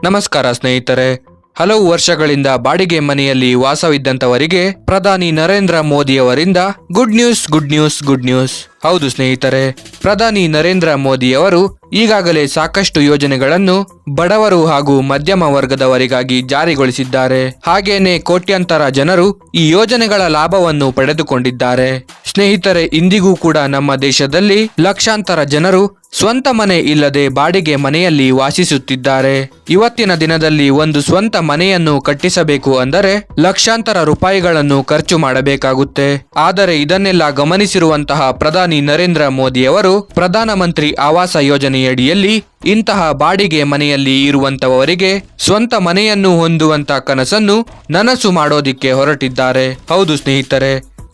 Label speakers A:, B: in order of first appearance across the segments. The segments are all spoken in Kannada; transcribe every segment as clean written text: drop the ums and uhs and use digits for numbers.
A: ನಮಸ್ಕಾರ ಸ್ನೇಹಿತರೆ. ಹಲವು ವರ್ಷಗಳಿಂದ ಬಾಡಿಗೆ ಮನೆಯಲ್ಲಿ ವಾಸವಿದ್ದಂತವರಿಗೆ ಪ್ರಧಾನಿ ನರೇಂದ್ರ ಮೋದಿಯವರಿಂದ ಗುಡ್ ನ್ಯೂಸ್. ಹೌದು ಸ್ನೇಹಿತರೆ, ಪ್ರಧಾನಿ ನರೇಂದ್ರ ಮೋದಿಯವರು ಈಗಾಗಲೇ ಸಾಕಷ್ಟು ಯೋಜನೆಗಳನ್ನು ಬಡವರು ಹಾಗೂ ಮಧ್ಯಮ ವರ್ಗದವರಿಗಾಗಿ ಜಾರಿಗೊಳಿಸಿದ್ದಾರೆ. ಹಾಗೇನೆ ಕೋಟ್ಯಾಂತರ ಜನರು ಈ ಯೋಜನೆಗಳ ಲಾಭವನ್ನು ಪಡೆದುಕೊಂಡಿದ್ದಾರೆ. ಸ್ನೇಹಿತರೆ, ಇಂದಿಗೂ ಕೂಡ ನಮ್ಮ ದೇಶದಲ್ಲಿ ಲಕ್ಷಾಂತರ ಜನರು ಸ್ವಂತ ಮನೆ ಇಲ್ಲದೆ ಬಾಡಿಗೆ ಮನೆಯಲ್ಲಿ ವಾಸಿಸುತ್ತಿದ್ದಾರೆ. ಇವತ್ತಿನ ದಿನದಲ್ಲಿ ಒಂದು ಸ್ವಂತ ಮನೆಯನ್ನು ಕಟ್ಟಿಸಬೇಕು ಅಂದರೆ ಲಕ್ಷಾಂತರ ರೂಪಾಯಿಗಳನ್ನು ಖರ್ಚು ಮಾಡಬೇಕಾಗುತ್ತೆ. ಆದರೆ ಇದನ್ನೆಲ್ಲ ಗಮನಿಸಿರುವಂತಹ ಪ್ರಧಾನಿ ನರೇಂದ್ರ ಮೋದಿಯವರು ಪ್ರಧಾನಮಂತ್ರಿ ಆವಾಸ ಯೋಜನೆಯಡಿಯಲ್ಲಿ ಇಂತಹ ಬಾಡಿಗೆ ಮನೆಯಲ್ಲಿ ಇರುವಂತವರಿಗೆ ಸ್ವಂತ ಮನೆಯನ್ನು ಹೊಂದುವಂತ ಕನಸನ್ನು ನನಸು ಮಾಡೋದಿಕ್ಕೆ ಹೊರಟಿದ್ದಾರೆ. ಹೌದು ಸ್ನೇಹಿತರೆ,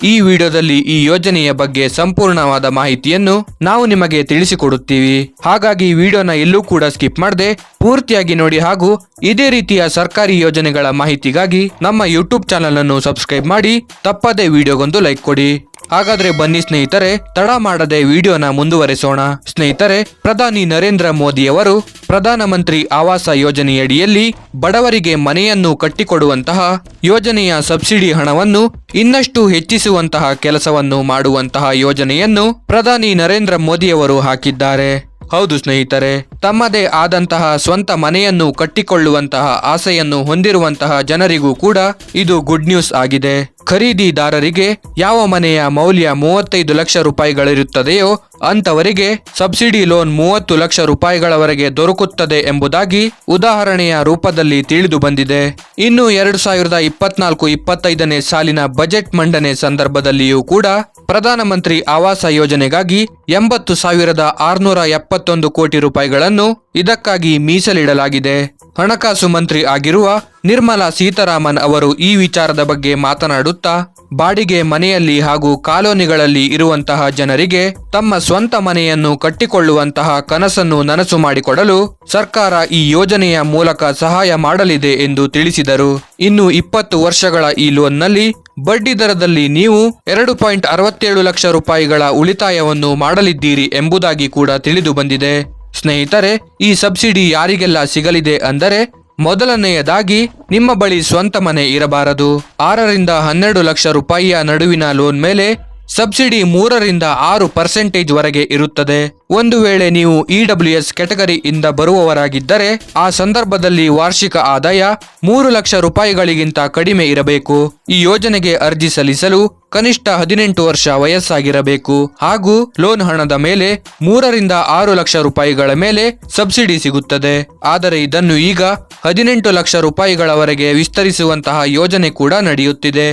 A: ಈ ವಿಡಿಯೋದಲ್ಲಿ ಈ ಯೋಜನೆಯ ಬಗ್ಗೆ ಸಂಪೂರ್ಣವಾದ ಮಾಹಿತಿಯನ್ನು ನಾವು ನಿಮಗೆ ತಿಳಿಸಿಕೊಡುತ್ತೀವಿ. ಹಾಗಾಗಿ ವಿಡಿಯೋನ ಎಲ್ಲೂ ಕೂಡ ಸ್ಕಿಪ್ ಮಾಡದೆ ಪೂರ್ತಿಯಾಗಿ ನೋಡಿ ಹಾಗೂ ಇದೇ ರೀತಿಯ ಸರ್ಕಾರಿ ಯೋಜನೆಗಳ ಮಾಹಿತಿಗಾಗಿ ನಮ್ಮ ಯೂಟ್ಯೂಬ್ ಚಾನೆಲ್ ಅನ್ನು ಸಬ್ಸ್ಕ್ರೈಬ್ ಮಾಡಿ ತಪ್ಪದೇ ವಿಡಿಯೋಗೊಂದು ಲೈಕ್ ಕೊಡಿ. ಹಾಗಾದ್ರೆ ಬನ್ನಿ ಸ್ನೇಹಿತರೆ, ತಡ ಮಾಡದೆ ವಿಡಿಯೋನ ಮುಂದುವರೆಸೋಣ. ಸ್ನೇಹಿತರೆ, ಪ್ರಧಾನಿ ನರೇಂದ್ರ ಮೋದಿಯವರು ಪ್ರಧಾನಮಂತ್ರಿ ಆವಾಸ ಯೋಜನೆಯಡಿಯಲ್ಲಿ ಬಡವರಿಗೆ ಮನೆಯನ್ನು ಕಟ್ಟಿಕೊಡುವಂತಹ ಯೋಜನೆಯ ಸಬ್ಸಿಡಿ ಹಣವನ್ನು ಇನ್ನಷ್ಟು ಹೆಚ್ಚಿಸುವಂತಹ ಕೆಲಸವನ್ನು ಮಾಡುವಂತಹ ಯೋಜನೆಯನ್ನು ಪ್ರಧಾನಿ ನರೇಂದ್ರ ಮೋದಿಯವರು ಹಾಕಿದ್ದಾರೆ. ಹೌದು ಸ್ನೇಹಿತರೆ, ತಮ್ಮದೇ ಆದಂತಹ ಸ್ವಂತ ಮನೆಯನ್ನು ಕಟ್ಟಿಕೊಳ್ಳುವಂತಹ ಆಸೆಯನ್ನು ಹೊಂದಿರುವಂತಹ ಜನರಿಗೂ ಕೂಡ ಇದು ಗುಡ್ ನ್ಯೂಸ್ ಆಗಿದೆ. ಖರೀದಿದಾರರಿಗೆ ಯಾವ ಮನೆಯ ಮೌಲ್ಯ 35 ಲಕ್ಷ ರೂಪಾಯಿಗಳಿರುತ್ತದೆಯೋ ಅಂತವರಿಗೆ ಸಬ್ಸಿಡಿ ಲೋನ್ 30 ಲಕ್ಷ ರೂಪಾಯಿಗಳವರೆಗೆ ದೊರಕುತ್ತದೆ ಎಂಬುದಾಗಿ ಉದಾಹರಣೆಯ ರೂಪದಲ್ಲಿ ತಿಳಿದು ಬಂದಿದೆ. ಇನ್ನು 2024-25ನೇ ಸಾಲಿನ ಬಜೆಟ್ ಮಂಡನೆ ಸಂದರ್ಭದಲ್ಲಿಯೂ ಕೂಡ ಪ್ರಧಾನಮಂತ್ರಿ ಆವಾಸ ಯೋಜನೆಗಾಗಿ 80,671 ಕೋಟಿ ರೂಪಾಯಿಗಳನ್ನು ಇದಕ್ಕಾಗಿ ಮೀಸಲಿಡಲಾಗಿದೆ. ಹಣಕಾಸು ಮಂತ್ರಿ ಆಗಿರುವ ನಿರ್ಮಲಾ ಸೀತಾರಾಮನ್ ಅವರು ಈ ವಿಚಾರದ ಬಗ್ಗೆ ಮಾತನಾಡುತ್ತಾ ಬಾಡಿಗೆ ಮನೆಯಲ್ಲಿ ಹಾಗೂ ಕಾಲೋನಿಗಳಲ್ಲಿ ಇರುವಂತಹ ಜನರಿಗೆ ತಮ್ಮ ಸ್ವಂತ ಮನೆಯನ್ನು ಕಟ್ಟಿಕೊಳ್ಳುವಂತಹ ಕನಸನ್ನು ನನಸು ಮಾಡಿಕೊಡಲು ಸರ್ಕಾರ ಈ ಯೋಜನೆಯ ಮೂಲಕ ಸಹಾಯ ಮಾಡಲಿದೆ ಎಂದು ತಿಳಿಸಿದರು. ಇನ್ನು 20 ವರ್ಷಗಳ ಈ ಲೋನ್ನಲ್ಲಿ ಬಡ್ಡಿ ದರದಲ್ಲಿ ನೀವು 2.67 ಲಕ್ಷ ರೂಪಾಯಿಗಳ ಉಳಿತಾಯವನ್ನು ಮಾಡಲಿದ್ದೀರಿ ಎಂಬುದಾಗಿ ಕೂಡ ತಿಳಿದು ಬಂದಿದೆ. ಸ್ನೇಹಿತರೆ, ಈ ಸಬ್ಸಿಡಿ ಯಾರಿಗೆಲ್ಲ ಸಿಗಲಿದೆ ಅಂದರೆ ಮೊದಲನೆಯದಾಗಿ ನಿಮ್ಮ ಬಳಿ ಸ್ವಂತ ಮನೆ ಇರಬಾರದು. 6ರಿಂದ 12 ಲಕ್ಷ ರೂಪಾಯಿಯ ನಡುವಿನ ಲೋನ್ ಮೇಲೆ ಸಬ್ಸಿಡಿ 3ರಿಂದ 6% ವರೆಗೆ ಇರುತ್ತದೆ. ಒಂದು ವೇಳೆ ನೀವು EWS ಕ್ಯಾಟಗರಿ ಇಂದ ಬರುವವರಾಗಿದ್ದರೆ ಆ ಸಂದರ್ಭದಲ್ಲಿ ವಾರ್ಷಿಕ ಆದಾಯ 3 ಲಕ್ಷ ರೂಪಾಯಿಗಳಿಗಿಂತ ಕಡಿಮೆ ಇರಬೇಕು. ಈ ಯೋಜನೆಗೆ ಅರ್ಜಿ ಸಲ್ಲಿಸಲು ಕನಿಷ್ಠ 18 ವರ್ಷ ವಯಸ್ಸಾಗಿರಬೇಕು ಹಾಗೂ ಲೋನ್ ಹಣದ ಮೇಲೆ 3ರಿಂದ 6 ಲಕ್ಷ ರೂಪಾಯಿಗಳ ಮೇಲೆ ಸಬ್ಸಿಡಿ ಸಿಗುತ್ತದೆ. ಆದರೆ ಇದನ್ನು ಈಗ 18 ಲಕ್ಷ ರೂಪಾಯಿಗಳವರೆಗೆ ವಿಸ್ತರಿಸುವಂತಹ ಯೋಜನೆ ಕೂಡ ನಡೆಯುತ್ತಿದೆ.